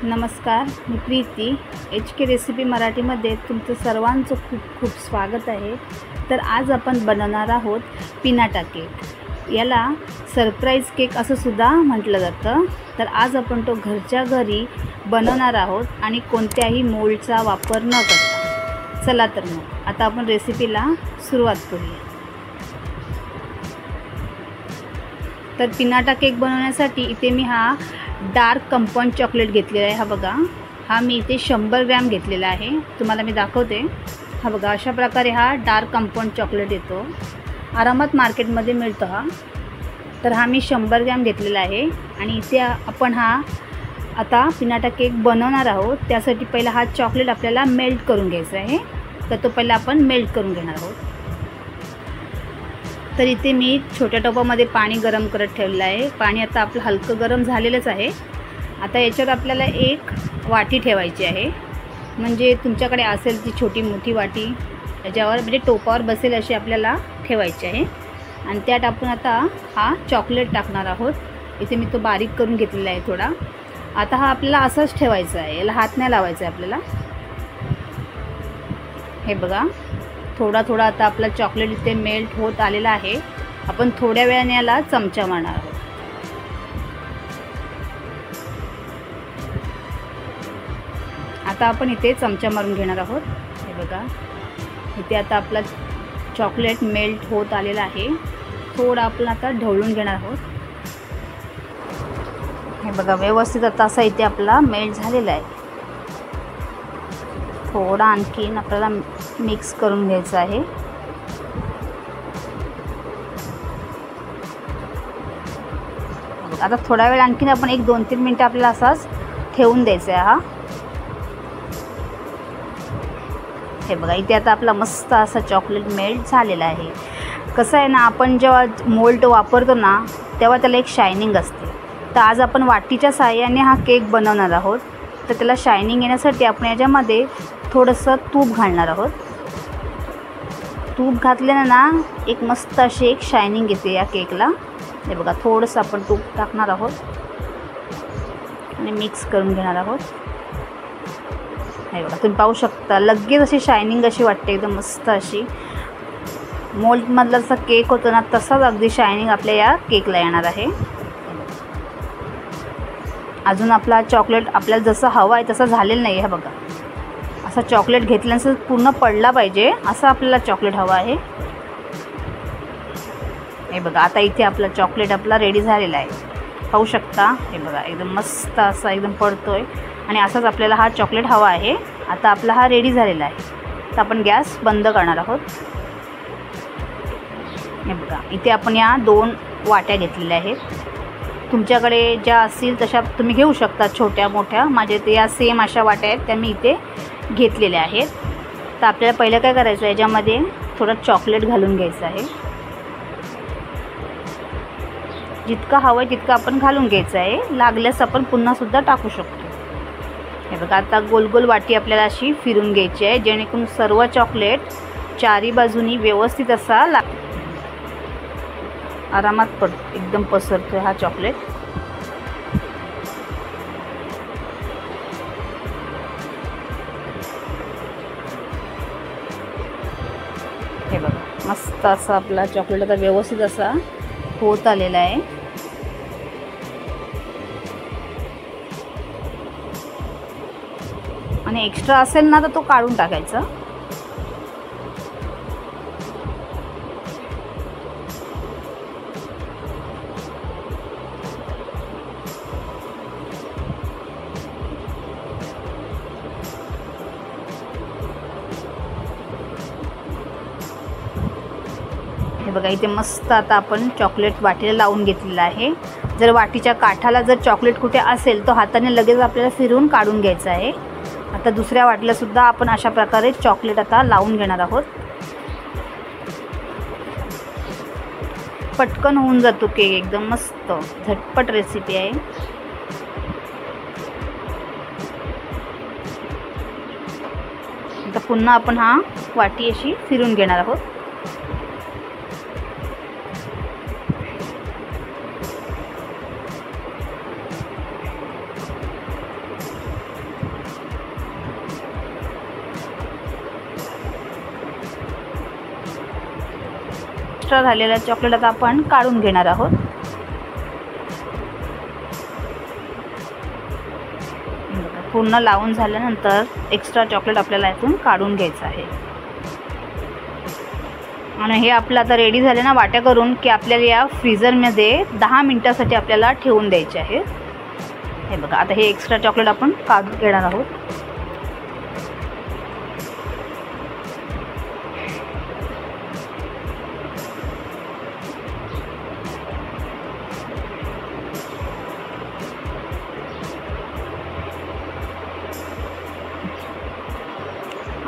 नमस्कार, मी Preeti. HK recipe मराठीमध्ये तुमचं सर्वांचं खूप खूप स्वागत आहे. तर आज आपण बनवणार आहोत पिनाटा केक. याला सरप्राईज केक असं सुद्धा म्हटलं जातं. तर आज आपण तो घरच्या घरी बनवणार आहोत आणि कोणत्याही मोल्डचा वापर न करता. चला तर मग आता आपण रेसिपीला सुरुवात करूया. तर पिनाटा केक बनवण्यासाठी इथे मी हा डार्क कंपाऊंड चॉकलेट घेतलेला आहे. हा बघा, हा मी इथे 100 ग्रॅम घेतलेला आहे. तुम्हाला मी दाखवते. हा बघा, अशा प्रकारे हा डार्क कंपाऊंड चॉकलेट येतो. आरामात मार्केटमध्ये मिळतो हा. तर हा मी 100 ग्रॅम घेतलेला आहे आणि इथे आपण हा आता पिनाटा केक बनवणार आहोत. त्यासाठी पहिला हा चॉकलेट आपल्याला मेल्ट करून घ्यायचा आहे. तर तो पहिला आपण मेल्ट करून घेणार आहोत. तर इथे मी छोट्या टोपामध्ये पाणी गरम करत ठेवलेलं आहे. पाणी आता आपलं हलकं गरम झालेलंच आहे. आता याच्यावर आपल्याला एक वाटी ठेवायची आहे. म्हणजे तुमच्याकडे असेल ती छोटी मोठी वाटी, याच्यावर म्हणजे टोपावर बसेल अशी आपल्याला ठेवायची आहे. आणि त्यात आपण आता हा चॉकलेट टाकणार आहोत. इथे मी तो बारीक करून घेतलेला आहे थोडा. आता हा आपल्याला असाच ठेवायचा आहे, याला हात नाही लावायचा आहे आपल्याला. हे बघा, थोडा थोडा आता आपला चॉकलेट इथे मेल्ट होत आलेला आहे. आपण थोड्या वेळाने याला चमचा मारणार आहोत. आता आपण इथे चमचा मारून घेणार आहोत. हे बघा, इथे आता आपला चॉकलेट मेल्ट होत आलेला आहे. थोडा आपण आता ढवळून घेणार आहोत. हे बघा, व्यवस्थित आता असा इथे आपला मेल्ट झालेला आहे. थोडा आणखीन आपल्याला मिक्स करून घ्यायचं आहे. आता थोडा वेळ आणखीन आपण 1-2-3 मिनटं आपल्याला असाच ठेवून द्यायचा आहे हा. हे बघा, इथे आता आपला मस्त असा चॉकलेट मेल्ट झालेला आहे. कसं आहे ना, आपण जेव्हा मोल्ड वापरतो ना तेव्हा त्याला एक शायनिंग असते. तर आज आपण वाटीच्या साहाय्याने हा केक बनवणार आहोत. तर त्याला शायनिंग येण्यासाठी आपण याच्यामध्ये थोडंसं तूप घालणार आहोत. तूप घातल्यानं ना एक मस्त अशी एक शायनिंग येते या केकला. हे बघा, थोडंसं आपण तूप टाकणार आहोत आणि मिक्स करून घेणार आहोत. हे बघा, तुम्ही पाहू शकता लगेच अशी शायनिंग अशी वाटते, एकदम मस्त अशी. मोल्डमधला जसा केक होतो ना तसाच अगदी शायनिंग आपल्या या केकला येणार आहे. अजून आपला चॉकलेट आपल्याला जसं हवा आहे तसं झालेलं नाही. हे बघा, असा चॉकलेट घेतल्यानंतर पूर्ण पडला पाहिजे असं आपल्याला चॉकलेट हवं आहे. हे बघा, आता इथे आपला चॉकलेट आपला रेडी झालेला आहे. पाहू शकता. हे बघा, एकदम मस्त असा एकदम पडतोय आणि असाच आपल्याला हा चॉकलेट हवा आहे. आता आपला हा रेडी झालेला आहे. तर आपण गॅस बंद करणार आहोत. हे बघा, इथे आपण या 2 वाट्या घेतलेल्या आहेत. तुमच्याकडे ज्या असतील तशा तुम्ही घेऊ शकता, छोट्या मोठ्या. माझ्या इथे या सेम अशा वाट्या आहेत त्या मी इथे घेतलेल्या आहेत. तर आपल्याला पहिलं काय करायचं आहे, याच्यामध्ये थोडं चॉकलेट घालून घ्यायचं आहे. जितकं हवं आहे तितकं आपण घालून घ्यायचं आहे. लागल्यास आपण पुन्हासुद्धा टाकू शकतो. हे बघा, आता गोल गोल वाटी आपल्याला अशी फिरून घ्यायची आहे जेणेकरून सर्व चॉकलेट चारी बाजूनी व्यवस्थित असा आरामात एकदम पसरतो हा चॉकलेट. हे बघा, मस्त असा आपला चॉकलेट आता व्यवस्थित असा होत आलेला आहे. आणि एक्स्ट्रा असेल ना तर तो काढून टाकायचा. हे बघा, इथे मस्त आता आपण चॉकलेट वाटीला लावून घेतलेलं आहे. जर वाटीच्या काठाला जर चॉकलेट कुठे असेल तो हाताने लगेच आपल्याला फिरवून काढून घ्यायचं आहे. आता दुसऱ्या वाटीला सुद्धा आपण अशा प्रकारे चॉकलेट आता लावून घेणार आहोत. पटकन होऊन जातो केक, एकदम मस्त झटपट रेसिपी आहे. आता पुन्हा आपण हा वाटी अशी फिरून घेणार आहोत. एक्स्ट्रा राहिलेलं चॉकलेट आता आपण काढून घेणार आहोत. पूर्ण लावून झाल्यानंतर एक्स्ट्रा चॉकलेट आपल्याला यातून काढून घ्यायचं आहे. आणि हे आपलं आता रेडी झाले ना वाट्या करून की आपल्याला या फ्रीझरमध्ये 10 मिनटासाठी आपल्याला ठेवून द्यायचे आहे. हे बघा, आता हे एक्स्ट्रा चॉकलेट आपण काढून घेणार आहोत.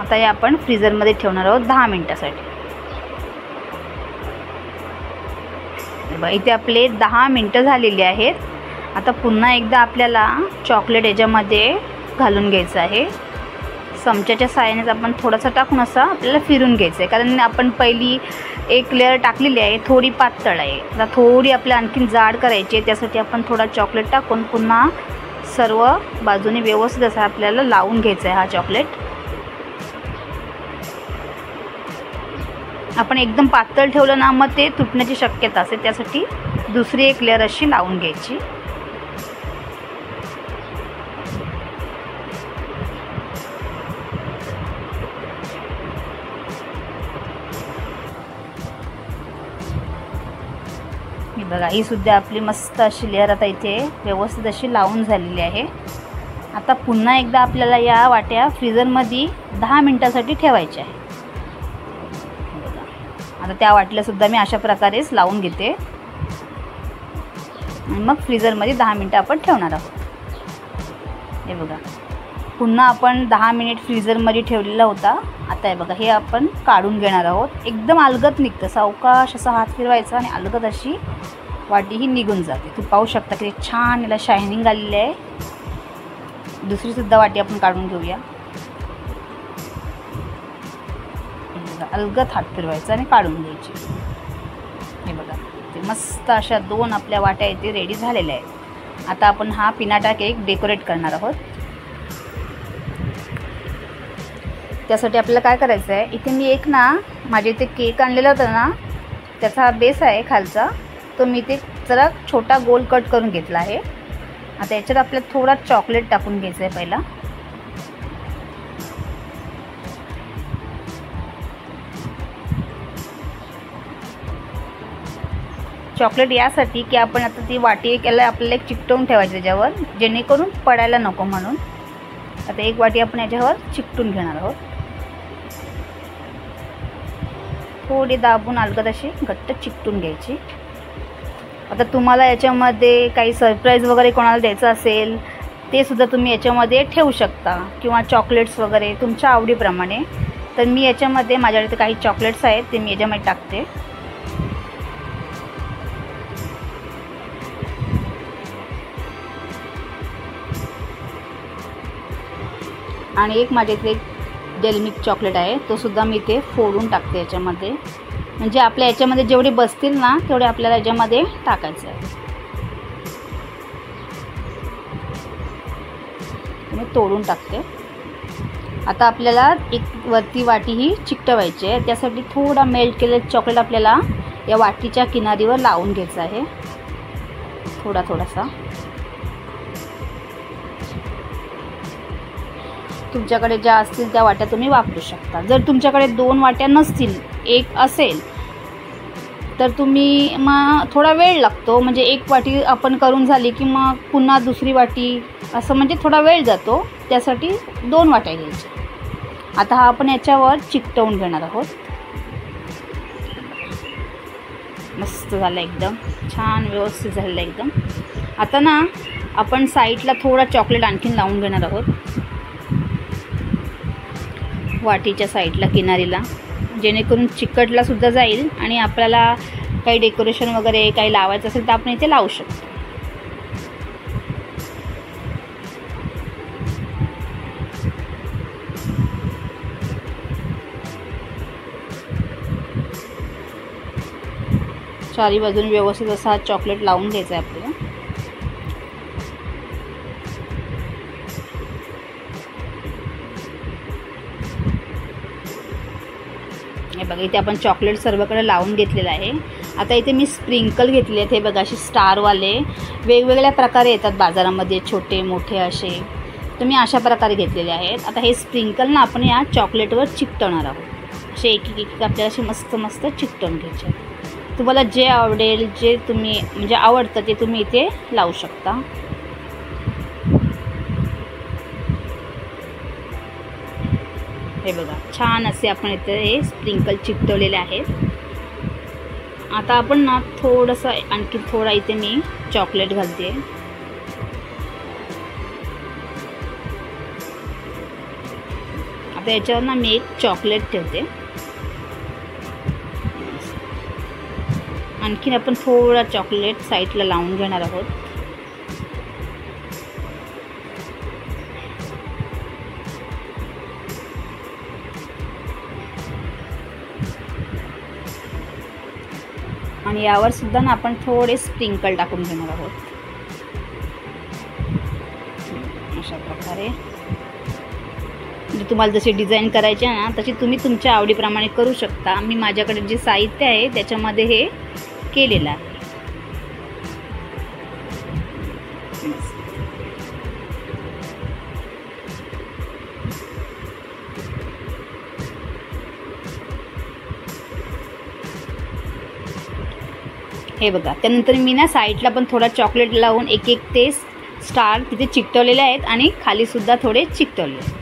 आता हे आपण फ्रीझरमध्ये ठेवणार आहोत 10 मिनटासाठी. इथे आपले 10 मिनटं झालेली आहेत. आता पुन्हा एकदा आपल्याला चॉकलेट याच्यामध्ये घालून घ्यायचं आहे. चमच्याच्या साहाय्याने आपण थोडंसं टाकून असं आपल्याला फिरून घ्यायचं आहे, कारण आपण पहिली एक लेअर टाकलेली आहे, थोडी पातळ आहे. आता थोडी आपल्याला आणखीन जाड करायची आहे, त्यासाठी आपण थोडा चॉकलेट टाकून पुन्हा सर्व बाजूने व्यवस्थित असं आपल्याला लावून घ्यायचं आहे हा चॉकलेट. आपण एकदम पातळ ठेवलं ना मग ते तुटण्याची शक्यता असते, त्यासाठी दुसरी एक लेअर अशी लावून घ्यायची. ही बघा, ही सुद्धा आपली मस्त अशी लेअर आता इथे व्यवस्थित अशी लावून झालेली आहे. आता पुन्हा एकदा आपल्याला या वाट्या फ्रीझरमध्ये 10 मिनटासाठी ठेवायच्या आहे. आता त्या वाटल्यासुद्धा मी अशा प्रकारेच लावून घेते आणि मग फ्रीझरमध्ये 10 मिनटं आपण ठेवणार आहोत. हे बघा, पुन्हा आपण 10 मिनिट फ्रीझरमध्ये ठेवलेला होता. आता हे बघा, हे आपण काढून घेणार आहोत. एकदम अलगद निघतं, सावकाश असा हात फिरवायचा आणि अलगद अशी वाटी ही निघून जाते. तुम्ही पाहू शकता की छान याला शायनिंग आलेली आहे. दुसरीसुद्धा वाटी आपण काढून घेऊया. अलगद हात फिरवायचा आणि काढून घ्यायची. हे बघा, ते मस्त अशा 2 आपल्या वाट्या इथे रेडी झालेल्या आहेत. आता आपण हा पिनाटा केक डेकोरेट करणार आहोत. त्यासाठी आपल्याला काय करायचं आहे, इथे मी एक ना माझ्या इथे केक आणलेला होता ना, त्याचा हा बेस आहे खालचा, तो मी इथे जरा छोटा गोल कट करून घेतला आहे. आता याच्यात आपल्याला थोडा चॉकलेट टाकून घ्यायचं आहे पहिला. चॉकलेट यासाठी की आपण आता ती वाटी याला आपल्याला एक चिकटवून ठेवायची त्याच्यावर, जेणेकरून पडायला नको म्हणून. आता एक वाटी आपण याच्यावर चिकटून घेणार आहोत. थोडी दाबून अलगद अशी घट्ट चिकटून घ्यायची. आता तुम्हाला याच्यामध्ये काही सरप्राईज वगैरे कोणाला द्यायचं असेल ते सुद्धा तुम्ही याच्यामध्ये ठेवू शकता, किंवा चॉकलेट्स वगैरे तुमच्या आवडीप्रमाणे. तर मी याच्यामध्ये माझ्याकडे काही चॉकलेट्स आहेत ते मी याच्यामध्ये टाकते. आणि एक माझ्या इथे डेलमिक चॉकलेट आहे, तो सुद्धा मी इथे फोडून टाकते याच्यामध्ये. म्हणजे आपल्या याच्यामध्ये जेवढे बसतील ना तेवढे आपल्याला याच्यामध्ये टाकायचं आहे. मी तोडून टाकते. आता आपल्याला एक वरती वाटी ही चिकटवायची आहे. त्यासाठी थोडा मेल्ट केलेलं चॉकलेट आपल्याला या वाटीच्या किनारीवर लावून घ्यायचं आहे, थोडासा. तुमच्याकडे ज्या असतील त्या वाट्या तुम्ही वापरू शकता. जर तुमच्याकडे 2 वाट्या नसतील, एक असेल, तर तुम्ही मग थोडा वेळ लागतो. म्हणजे एक वाटी आपण करून झाली की मग पुन्हा दुसरी वाटी, असं म्हणजे थोडा वेळ जातो. त्यासाठी 2 वाट्या घ्यायच्या. आता हा आपण याच्यावर चिकटवून घेणार आहोत. मस्त झालं, एकदम छान व्यवस्थित झालेलं एकदम. आता ना आपण साईडला थोडा चॉकलेट आणखीन लावून घेणार आहोत वाटीच्या साईडला किनारीला, जेणेकरून चिकटला सुद्धा जाईल आणि आपल्याला काही डेकोरेशन वगैरे काही लावायचं असेल तर आपण इथे लावू शकतो. चारी बाजूने व्यवस्थित असा चॉकलेट लावून घ्यायचा आहे आपल्याला. बघा इथे आपण चॉकलेट सर्वकडे लावून घेतलेलं आहे. आता इथे मी स्प्रिंकल घेतले आहेत. हे बघा असे स्टारवाले वेगवेगळ्या प्रकारे येतात बाजारामध्ये, छोटे मोठे असे. तर मी अशा प्रकारे घेतलेले आहेत. आता हे स्प्रिंकल ना आपण या चॉकलेटवर चिकटवणार आहोत. असे एक एक एक आपल्याला असे मस्त मस्त चिकटवून घ्यायचे. तुम्हाला जे आवडेल, जे तुम्ही म्हणजे आवडतं ते तुम्ही इथे लावू शकता. हे बघा छान असे आपण इथे हे स्प्रिंकल चिकटवलेले आहेत. आता आपण ना थोडंसं आणखी थोडा इथे मी चॉकलेट घालते. आता याच्यावर ना मी एक चॉकलेट ठेवते. आणखीन आपण थोडा चॉकलेट साईडला लावून घेणार आहोत. आणि यावर सुद्धा ना आपण थोडे स्प्रिंकल टाकून घेणार आहोत. अशा प्रकारे म्हणजे तुम्हाला जशी डिझाईन करायची आहे ना तशी तुम्ही तुमच्या आवडीप्रमाणे करू शकता. मी माझ्याकडे जे साहित्य आहे त्याच्यामध्ये हे केलेलं आहे. हे बघा त्यानंतर मी ना साईडला पण थोडा चॉकलेट लावून एक एक ते स्टार तिथे चिकटवलेले आहेत आणि खालीसुद्धा थोडे चिकटवले.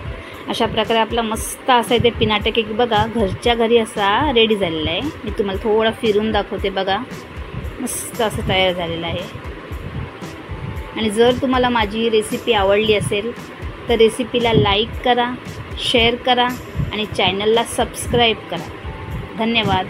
अशा प्रकारे आपला मस्त असा इथे पिनाटा केक बघा घरच्या घरी असा रेडी झालेला आहे. मी तुम्हाला थोडा फिरून दाखवते. बघा मस्त असं तयार झालेलं आहे. आणि जर तुम्हाला माझी रेसिपी आवडली असेल तर रेसिपीला लाईक करा, शेअर करा आणि चॅनलला सबस्क्राईब करा. धन्यवाद.